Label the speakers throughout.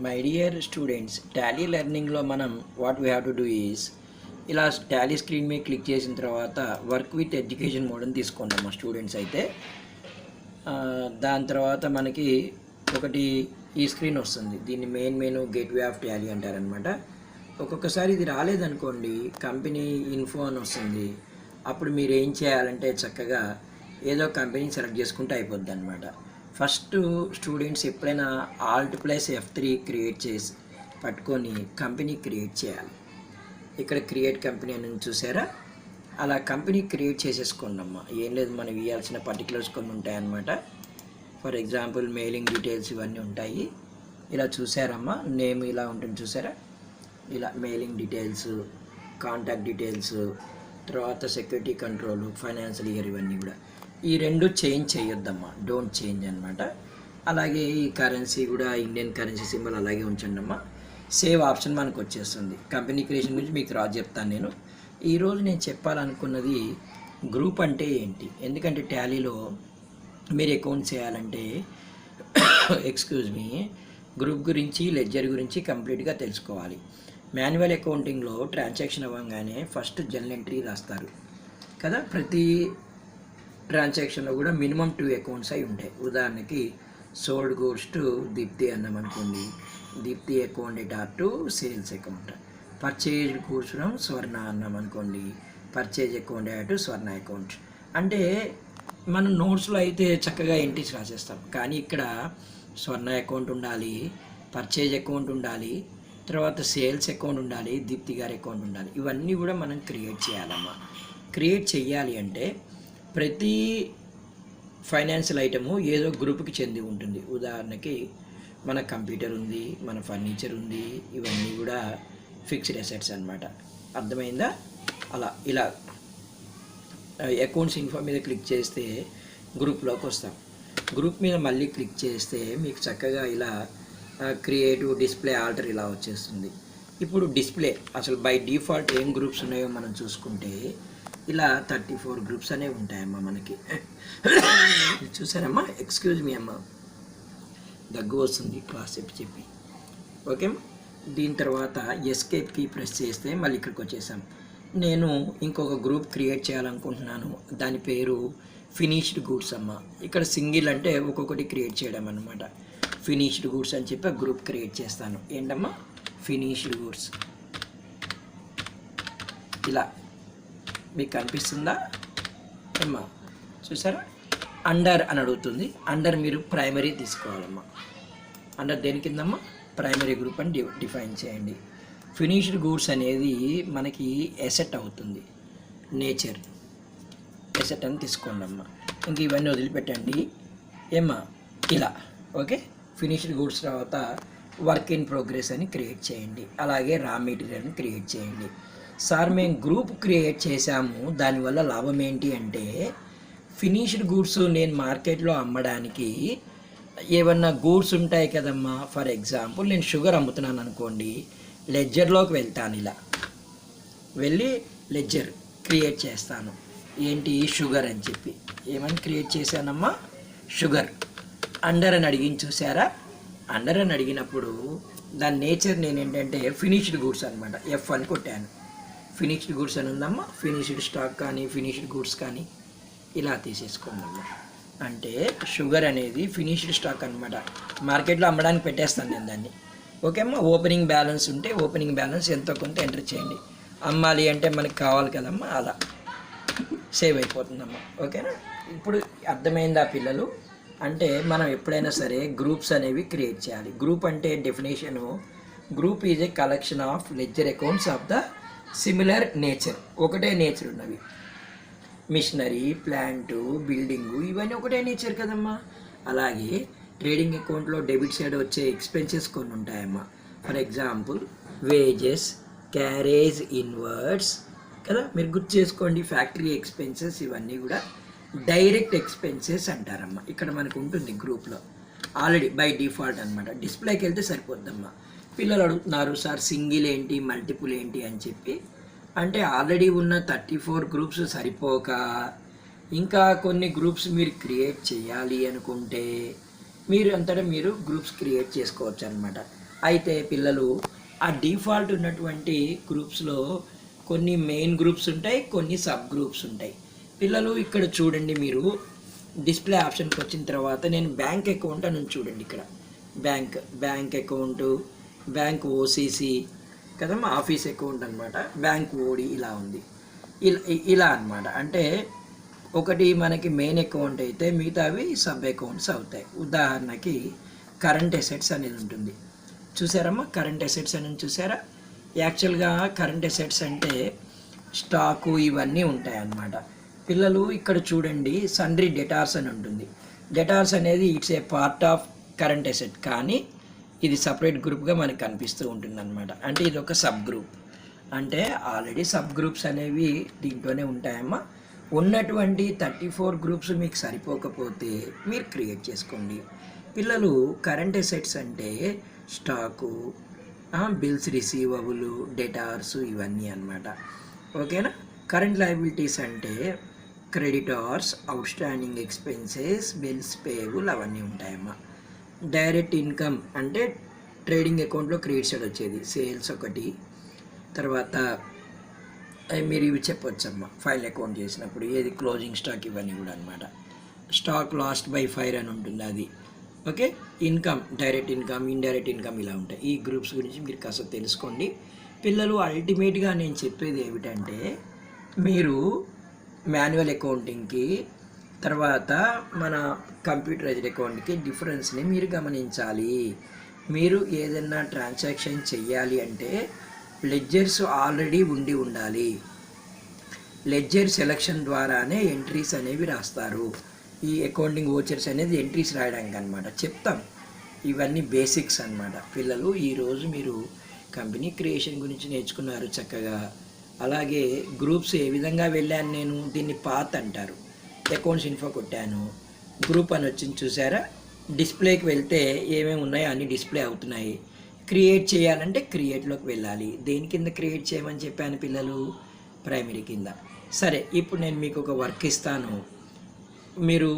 Speaker 1: My dear students, Tally లెర్నింగ్లో మనం what we have to do is ఇలా Tally screen మీద click చేసిన తర్వాత వర్క్ విత్ ఎడ్యుకేషన్ మోడ్ని తీసుకున్నాం మా స్టూడెంట్స్ అయితే. దాని తర్వాత మనకి ఒకటి ఈ స్క్రీన్ వస్తుంది. దీన్ని main menu gateway of Tally అంటారనమాట. ఒక్కొక్కసారి ఇది రాలేదనుకోండి, కంపెనీ ఇన్ఫో అని వస్తుంది. అప్పుడు మీరు ఏం చేయాలంటే చక్కగా ఏదో కంపెనీ సెలెక్ట్ చేసుకుంటే అయిపోద్ది అనమాట. ఫస్ట్ స్టూడెంట్స్ ఎప్పుడైనా Alt+F3 క్రియేట్ చేసి పట్టుకొని కంపెనీ క్రియేట్ చేయాలి. ఇక్కడ క్రియేట్ కంపెనీ అని చూసారా, అలా కంపెనీ క్రియేట్ చేసేసుకోండి అమ్మా. ఏం లేదు, మనం ఇవ్వాల్సిన పర్టికులర్స్ కొన్ని ఉంటాయన్నమాట. ఫర్ ఎగ్జాంపుల్ మెయిలింగ్ డీటెయిల్స్ ఇవన్నీ ఉంటాయి. ఇలా చూసారమ్మా, నేమ్ ఇలా ఉంటుంది చూసారా, ఇలా మెయిలింగ్ డీటెయిల్స్, కాంటాక్ట్ డీటెయిల్స్, తర్వాత సెక్యూరిటీ కంట్రోల్, ఫైనాన్షియల్ ఇయర్, ఇవన్నీ కూడా ఈ రెండు చేంజ్ చేయొద్దమ్మా, డోంట్ చేంజ్ అనమాట. అలాగే ఈ కరెన్సీ కూడా ఇండియన్ కరెన్సీ సింబల్ అలాగే ఉంచండి అమ్మా. సేవ్ ఆప్షన్ మనకు వచ్చేస్తుంది. కంపెనీ క్రియేషన్ గురించి మీకు రాజు చెప్తాను నేను. ఈరోజు నేను చెప్పాలనుకున్నది గ్రూప్ అంటే ఏంటి. ఎందుకంటే టాలీలో మీరు అకౌంట్ చేయాలంటే ఎక్స్క్యూజ్ మీ, గ్రూప్ గురించి, లెడ్జర్ గురించి కంప్లీట్గా తెలుసుకోవాలి. మాన్యువల్ అకౌంటింగ్లో ట్రాన్సాక్షన్ అవ్వగానే ఫస్ట్ జర్నల్ ఎంట్రీ రాస్తారు కదా. ప్రతి ట్రాన్సాక్షన్లో కూడా మినిమం 2 అకౌంట్స్ అయి ఉంటాయి. ఉదాహరణకి సోల్డ్ గూడ్స్ టు దీప్తి అన్నాం అనుకోండి, దీప్తి అకౌంట్ డేటా to sales account. Purchase goods from Swarna అన్నాం అనుకోండి, పర్చేజ్ అకౌంట్ డేటా టు స్వర్ణ అకౌంట్. అంటే మనం నోట్స్లో అయితే చక్కగా ఎంట్రీస్ రాసేస్తాం, కానీ ఇక్కడ స్వర్ణ అకౌంట్ ఉండాలి, పర్చేజ్ అకౌంట్ ఉండాలి, తర్వాత సేల్స్ అకౌంట్ ఉండాలి, దీప్తి గారి అకౌంట్ ఉండాలి. ఇవన్నీ కూడా మనం క్రియేట్ చేయాలమ్మా. క్రియేట్ చేయాలి అంటే ప్రతి ఫైనాన్షియల్ ఐటము ఏదో గ్రూప్కి చెంది ఉంటుంది. ఉదాహరణకి మన కంప్యూటర్ ఉంది, మన ఫర్నిచర్ ఉంది, ఇవన్నీ కూడా ఫిక్స్డ్ అసెట్స్ అనమాట. అర్థమైందా? అలా ఇలా అకౌంట్స్ ఇన్ఫో మీద క్లిక్ చేస్తే గ్రూప్లోకి వస్తాం. గ్రూప్ మీద మళ్ళీ క్లిక్ చేస్తే మీకు చక్కగా ఇలా క్రియేటివ్, డిస్ప్లే, ఆల్టర్ ఇలా వచ్చేస్తుంది. ఇప్పుడు డిస్ప్లే అసలు బై డిఫాల్ట్ ఏం గ్రూప్స్ ఉన్నాయో మనం చూసుకుంటే ఇలా 34 గ్రూప్స్ అనేవి ఉంటాయమ్మా మనకి. చూసారమ్మా, ఎక్స్క్యూజ్ మీ అమ్మా, దగ్గు వస్తుంది క్లాస్ చెప్పి. ఓకే, దీని తర్వాత ఎస్కేప్ కీ ప్రెస్ చేస్తే మళ్ళీ ఇక్కడికి వచ్చేసాం. నేను ఇంకొక గ్రూప్ క్రియేట్ చేయాలనుకుంటున్నాను, దాని పేరు ఫినిష్డ్ గూడ్స్ అమ్మ. ఇక్కడ సింగిల్ అంటే ఒక్కొక్కటి క్రియేట్ చేయడం అనమాట. ఫినిష్డ్ గూడ్స్ అని చెప్పి గ్రూప్ క్రియేట్ చేస్తాను. ఏంటమ్మా, ఫినిష్డ్ గూడ్స్. ఇలా మీకు కనిపిస్తుందా అమ్మా? చూసారా, అండర్ అని అడుగుతుంది. అండర్ మీరు ప్రైమరీ తీసుకోవాలమ్మా. అండర్ దేని కిందమ్మా? ప్రైమరీ గ్రూప్ అని డిఫైన్ చేయండి. ఫినిష్డ్ గూడ్స్ అనేది మనకి ఎసెట్ అవుతుంది, నేచర్ ఎసెట్ అని తీసుకోండి అమ్మా. ఇంక ఇవన్నీ వదిలిపెట్టండి ఏమ్మా. ఇలా ఓకే, ఫినిష్డ్ గూడ్స్ తర్వాత వర్క్ ఇన్ ప్రోగ్రెస్ అని క్రియేట్ చేయండి. అలాగే రా మెటీరియల్ని క్రియేట్ చేయండి. సార్ మేము గ్రూప్ క్రియేట్ చేశాము, దానివల్ల లాభం ఏంటి అంటే ఫినిష్డ్ గూడ్స్ నేను మార్కెట్లో అమ్మడానికి ఏమన్నా గూడ్స్ ఉంటాయి కదమ్మా. ఫర్ ఎగ్జాంపుల్ నేను షుగర్ అమ్ముతున్నాను అనుకోండి, లెడ్జర్లోకి వెళ్తాను. ఇలా వెళ్ళి లెడ్జర్ క్రియేట్ చేస్తాను. ఏంటి, షుగర్ అని చెప్పి ఏమని క్రియేట్ చేశానమ్మా? షుగర్. అండర్ అని అడిగింది చూసారా. అండర్ అని అడిగినప్పుడు దాని నేచర్ నేను ఏంటంటే ఫినిష్డ్ గూడ్స్ అనమాట. ఎఫ్ అని కొట్టాను. ఫినిష్డ్ గూడ్స్ అని ఉందమ్మా. ఫినిష్డ్ స్టాక్ కానీ ఫినిష్డ్ గూడ్స్ కానీ ఇలా తీసేసుకోండి అమ్మా. అంటే షుగర్ అనేది ఫినిష్డ్ స్టాక్ అనమాట. మార్కెట్లో అమ్మడానికి పెట్టేస్తాను నేను దాన్ని. ఓకే అమ్మా. ఓపెనింగ్ బ్యాలెన్స్ ఉంటే ఓపెనింగ్ బ్యాలెన్స్ ఎంతో కొంత ఎంటర్ చేయండి. అమ్మాలి అంటే మనకి కావాలి కదమ్మా, అలా సేవ్ అయిపోతుందమ్మా. ఓకేనా? ఇప్పుడు అర్థమైందా పిల్లలు? అంటే మనం ఎప్పుడైనా సరే గ్రూప్స్ అనేవి క్రియేట్ చేయాలి. గ్రూప్ అంటే definition, group is a collection of ledger accounts of the similar nature. ఒకటే నేచర్ ఉన్నవి. మిషనరీ, ప్లాంటు, బిల్డింగు, ఇవన్నీ ఒకటే నేచర్ కదమ్మా. అలాగే ట్రేడింగ్ అకౌంట్లో డెబిట్ సైడ్ వచ్చే ఎక్స్పెన్సెస్ కొన్ని ఉంటాయమ్మా. For example wages, carriage inwards కదా, మీరు గుర్తు చేసుకోండి. ఫ్యాక్టరీ ఎక్స్పెన్సెస్, ఇవన్నీ కూడా డైరెక్ట్ ఎక్స్పెన్సెస్ అంటారమ్మా. ఇక్కడ మనకు ఉంటుంది గ్రూప్లో ఆల్రెడీ బై డిఫాల్ట్ అనమాట. డిస్ప్లేకి వెళ్తే సరిపోద్దమ్మా. పిల్లలు అడుగుతున్నారు, సార్ సింగిల్ ఏంటి, మల్టిపుల్ ఏంటి అని చెప్పి. అంటే ఆల్రెడీ ఉన్న 34 గ్రూప్స్ సరిపోక ఇంకా కొన్ని గ్రూప్స్ మీరు క్రియేట్ చేయాలి అనుకుంటే మీరు అంతటా మీరు గ్రూప్స్ క్రియేట్ చేసుకోవచ్చు అనమాట. అయితే పిల్లలు ఆ డిఫాల్ట్ ఉన్నటువంటి గ్రూప్స్లో కొన్ని మెయిన్ గ్రూప్స్ ఉంటాయి, కొన్ని సబ్ గ్రూప్స్ ఉంటాయి. పిల్లలు ఇక్కడ చూడండి, మీరు డిస్ప్లే ఆప్షన్కి వచ్చిన తర్వాత నేను బ్యాంక్ అకౌంట్ అని చూడండి. ఇక్కడ బ్యాంక్ అకౌంటు, బ్యాంక్ ఓసీసీ కదమ్మా, ఆఫీస్ అకౌంట్ అనమాట, బ్యాంక్ ఓడి ఇలా ఉంది. ఇలా అనమాట. అంటే ఒకటి మనకి మెయిన్ అకౌంట్ అయితే మిగతావి సబ్ అకౌంట్స్ అవుతాయి. ఉదాహరణకి కరెంట్ అసెట్స్ అనేది ఉంటుంది. చూసారమ్మా, కరెంట్ అసెట్స్ అనేది చూసారా? యాక్చువల్గా కరెంట్ అసెట్స్ అంటే స్టాకు ఇవన్నీ ఉంటాయి అన్నమాట. పిల్లలు ఇక్కడ చూడండి, సండ్రీ డెటార్స్ అని ఉంటుంది. డెటార్స్ అనేది it's a part of current asset, కానీ ఇది సపరేట్ గ్రూప్గా మనకు కనిపిస్తూ ఉంటుంది అనమాట. అంటే ఇది ఒక సబ్ గ్రూప్. అంటే ఆల్రెడీ సబ్ గ్రూప్స్ అనేవి దీంట్లోనే ఉంటాయమ్మా. ఉన్నటువంటి 34 గ్రూప్స్ మీకు సరిపోకపోతే మీరు క్రియేట్ చేసుకోండి. పిల్లలు కరెంట్ అసెట్స్ అంటే స్టాకు, బిల్స్ రిసీవబుల్, డెటార్స్ ఇవన్నీ అన్నమాట. ఓకేనా? కరెంట్ లయబిలిటీస్ అంటే creditors, out standing expenses, bills payable అవన్నీ ఉంటాయమ్మా. డైరెక్ట్ ఇన్కమ్ అంటే ట్రేడింగ్ అకౌంట్లో క్రియేట్ సైడ్ వచ్చేది, సేల్స్ ఒకటి. తర్వాత మీరు ఇవి చెప్పొచ్చమ్మా, ఫైల్ అకౌంట్ చేసినప్పుడు ఏది క్లోజింగ్ స్టాక్ ఇవన్నీ కూడా అనమాట. స్టాక్ లాస్ట్ బై ఫైర్ అని ఉంటుంది అది. Okay, income, direct income, indirect income ఇలా ఉంటాయి. ఈ గ్రూప్స్ గురించి మీరు కాస్త తెలుసుకోండి పిల్లలు. అల్టిమేట్గా నేను చెప్పేది ఏమిటంటే, మీరు మాన్యువల్ అకౌంటింగ్కి తర్వాత మన కంప్యూటరైజ్డ్ అకౌంట్కి డిఫరెన్స్ని మీరు గమనించాలి. మీరు ఏదైనా ట్రాన్సాక్షన్ చెయ్యాలి అంటే లెడ్జర్స్ ఆల్రెడీ ఉండాలి. లెడ్జర్ సెలక్షన్ ద్వారానే ఎంట్రీస్ అనేవి రాస్తారు. ఈ అకౌంటింగ్ ఓచర్స్ అనేది ఎంట్రీస్ రాయడానికి అనమాట. చెప్తాం, ఇవన్నీ బేసిక్స్ అనమాట. పిల్లలు ఈరోజు మీరు కంపెనీ క్రియేషన్ గురించి నేర్చుకున్నారు చక్కగా. అలాగే గ్రూప్స్ ఏ విధంగా వెళ్ళాను నేను, దీన్ని పాత్ అంటారు. అకౌంట్స్ ఇన్ఫో కొట్టాను, గ్రూప్ అని వచ్చింది చూసారా? డిస్ప్లేకి వెళ్తే ఏమేమి ఉన్నాయో అన్నీ డిస్ప్లే అవుతున్నాయి. క్రియేట్ చేయాలంటే క్రియేట్లోకి వెళ్ళాలి. దేని కింద క్రియేట్ చేయమని చెప్పాను పిల్లలు? ప్రైమరీ కింద. సరే, ఇప్పుడు నేను మీకు ఒక వర్క్ ఇస్తాను. మీరు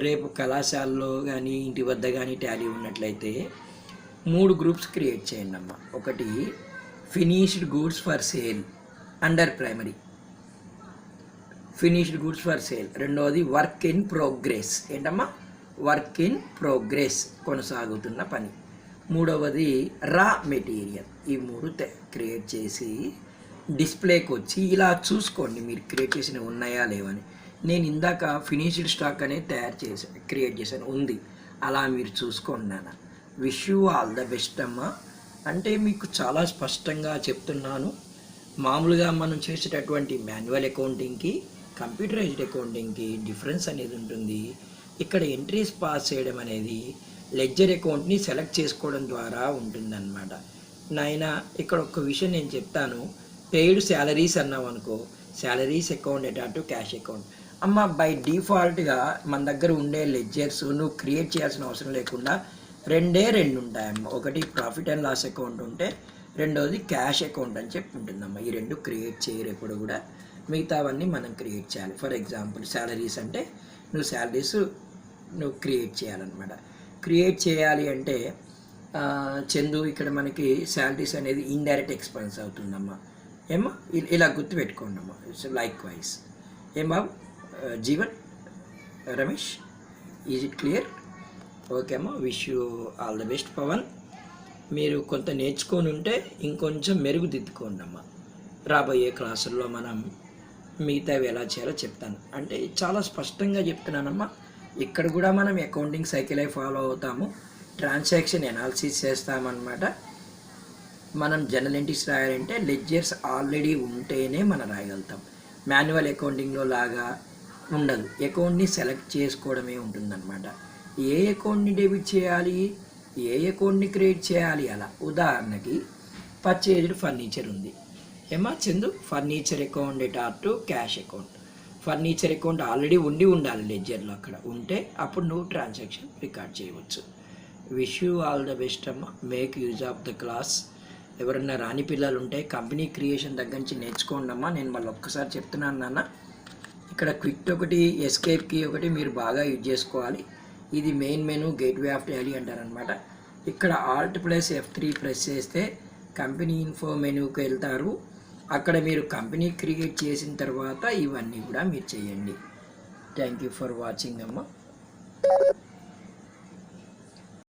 Speaker 1: రేపు కళాశాలలో కానీ ఇంటి వద్ద కానీ టాలీ ఉన్నట్లయితే 3 గ్రూప్స్ క్రియేట్ చేయండి అమ్మ. ఒకటి finished goods for sale under primary, finished goods for sale. రెండవది వర్క్ ఇన్ ప్రోగ్రెస్. ఏంటమ్మా? వర్క్ ఇన్ ప్రోగ్రెస్, కొనసాగుతున్న పని. మూడవది రా మెటీరియల్. ఈ 3 క్రియేట్ చేసి డిస్ప్లేకి వచ్చి ఇలా చూసుకోండి మీరు క్రియేట్ చేసినవి ఉన్నాయా లేవని. నేను ఇందాక ఫినిష్డ్ స్టాక్ అనేది క్రియేట్ చేశాను, ఉంది. అలా మీరు చూసుకోండి నాన్న. Wish you all the best అమ్మా. అంటే మీకు చాలా స్పష్టంగా చెప్తున్నాను. మామూలుగా మనం చేసేటటువంటి మాన్యువల్ అకౌంటింగ్కి కంప్యూటరైజ్డ్ అకౌంటింగ్కి డిఫరెన్స్ అనేది ఉంటుంది. ఇక్కడ ఎంట్రీస్ పాస్ చేయడం అనేది లెడ్జర్ అకౌంట్ని సెలెక్ట్ చేసుకోవడం ద్వారా ఉంటుందన్నమాట. నాయన ఇక్కడ ఒక విషయం నేను చెప్తాను. పెయిడ్ శాలరీస్ అన్నాం అనుకో, శాలరీస్ అకౌంట్ అటాటు క్యాష్ అకౌంట్. అమ్మ బై డిఫాల్ట్గా మన దగ్గర ఉండే లెడ్జర్స్ నువ్వు క్రియేట్ చేయాల్సిన అవసరం లేకుండా 2 ఉంటాయమ్మ. ఒకటి ప్రాఫిట్ అండ్ లాస్ అకౌంట్ ఉంటే, రెండోది క్యాష్ అకౌంట్ అని చెప్పి ఉంటుందమ్మా. ఈ 2 క్రియేట్ చేయరు ఎప్పుడు కూడా, మిగతావన్నీ మనం క్రియేట్ చేయాలి. ఫర్ ఎగ్జాంపుల్ శాలరీస్ అంటే నువ్వు శాలరీస్ నువ్వు క్రియేట్ చేయాలన్నమాట. క్రియేట్ చేయాలి అంటే చందు ఇక్కడ మనకి శాలరీస్ అనేది ఇండైరెక్ట్ ఎక్స్పెన్స్ అవుతుందమ్మా. ఏమో ఇలా గుర్తుపెట్టుకోండి అమ్మా. It's likewise. ఏం బాబు? Jeevan, Ramesh, is it clear? Okay అమ్మా, wish you all the best. Pavan, మీరు కొంత నేర్చుకొని ఉంటే ఇంకొంచెం మెరుగుదిద్దుకోండి అమ్మా. రాబోయే క్లాసుల్లో మనం మిగతావి ఎలా చేయాలో చెప్తాను. అంటే చాలా స్పష్టంగా చెప్తున్నానమ్మా. ఇక్కడ కూడా మనం అకౌంటింగ్ సైకిల్ ఫాలో అవుతాము. ట్రాన్సాక్షన్ ఎనాలిసిస్ చేస్తామన్నమాట. మనం జనరల్ ఎంట్రీస్ రాయాలంటే లెడ్జర్స్ ఆల్రెడీ ఉంటేనే మనం రాయగలుగుతాం. మాన్యువల్ అకౌంటింగ్లో లాగా ఉండదు. అకౌంట్ని సెలెక్ట్ చేసుకోవడమే ఉంటుందన్నమాట. ఏ అకౌంట్ని డెబిట్ చేయాలి, ఏ అకౌంట్ని క్రియేట్ చేయాలి, అలా. ఉదాహరణకి పర్చేజ్డ్ ఫర్నిచర్ ఉంది. ఏమా చందు? ఫర్నిచర్ అకౌంట్ అటాటు cash account. Furniture account already ఉండాలి లెడ్జర్లో. అక్కడ ఉంటే అప్పుడు నువ్వు ట్రాన్సాక్షన్ రికార్డ్ చేయవచ్చు. Wish you all the best అమ్మ. Make use of the class. ఎవరన్నా రాని పిల్లలు ఉంటే కంపెనీ క్రియేషన్ దగ్గర నుంచి నేర్చుకోండి అమ్మా. నేను మళ్ళీ ఒక్కసారి చెప్తున్నాను నాన్న. ఇక్కడ క్విట్ ఒకటి, ఎస్కేప్ కీ ఒకటి మీరు బాగా యూజ్ చేసుకోవాలి. ఇది main menu, gateway of Tally అంటారనమాట. ఇక్కడ Alt+F3 ప్రెస్ చేస్తే కంపెనీ ఇన్ఫో మెనూకి వెళ్తారు. అక్కడ మీరు కంపెనీ క్రియేట్ చేసిన తర్వాత ఇవన్నీ కూడా మీరు చేయండి. థ్యాంక్ యూ ఫర్ వాచింగ్ అమ్మ.